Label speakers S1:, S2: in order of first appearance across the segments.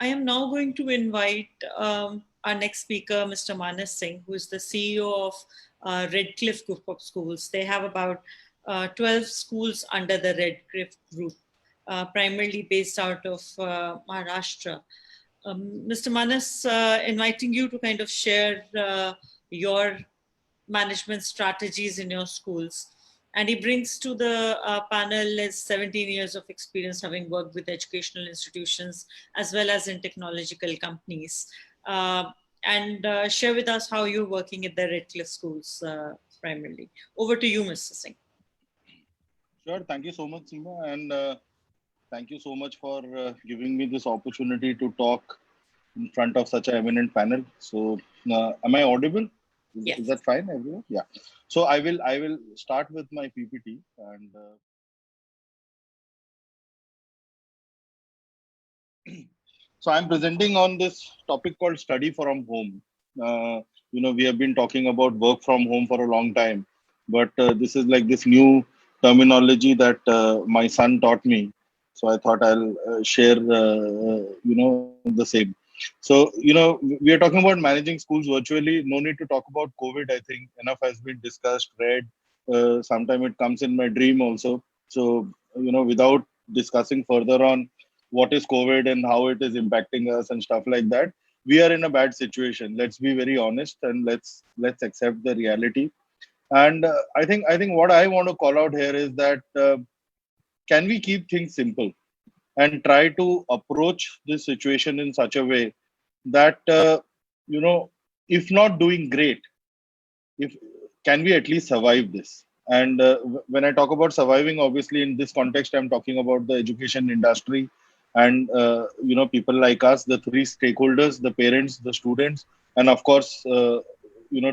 S1: I am now going to invite our next speaker, Mr. Manas Singh, who is the CEO of Redcliffe Group of Schools. They have about 12 schools under the Redcliffe Group, primarily based out of Maharashtra. Mr. Manas, inviting you to kind of share your management strategies in your schools. And he brings to the panel his 17 years of experience having worked with educational institutions as well as in technological companies. And share with us how you're working at the Redcliffe schools primarily. Over to you, Mr. Singh.
S2: Sure. Thank you so much, Seema. And thank you so much for giving me this opportunity to talk in front of such an eminent panel. So, am I audible?
S1: Yes.
S2: Is that fine, everyone? Yeah. So I will start with my PPT and. So I'm presenting on this topic called study from home. We have been talking about work from home for a long time, but this is like this new terminology that my son taught me. So I thought I'll share, the same. So, we are talking about managing schools virtually. No need to talk about COVID. I think enough has been discussed, read. Sometime it comes in my dream also. So, without discussing further on what is COVID and how it is impacting us and stuff like that. We are in a bad situation. Let's be very honest and let's accept the reality. And I think what I want to call out here is that can we keep things simple and try to approach this situation in such a way that if not doing great, if can we at least survive this? And when I talk about surviving, obviously in this context I'm talking about the education industry and people like us, the three stakeholders, the parents, the students, and of course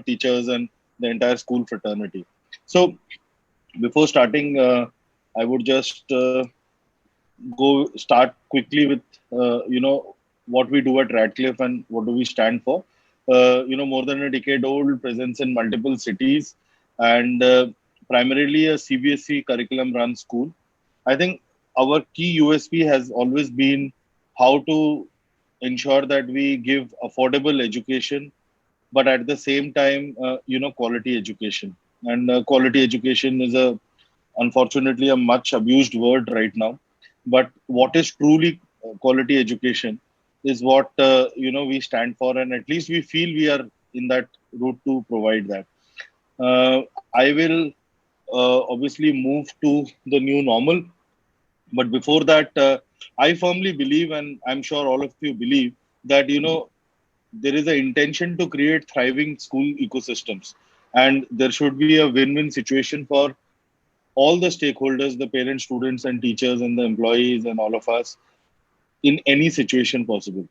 S2: teachers and the entire school fraternity. So before starting, I would just go start quickly with what we do at Radcliffe and what do we stand for. More than a decade old, presence in multiple cities, and primarily a CBSE curriculum run school. I think our key USP has always been how to ensure that we give affordable education, but at the same time, quality education. And quality education is unfortunately a much abused word right now. But what is truly quality education is what we stand for, and at least we feel we are in that route to provide that. I will obviously move to the new normal, but before that, I firmly believe, and I'm sure all of you believe, that there is an intention to create thriving school ecosystems, and there should be a win-win situation for all the stakeholders, the parents, students, and teachers, and the employees, and all of us in any situation possible.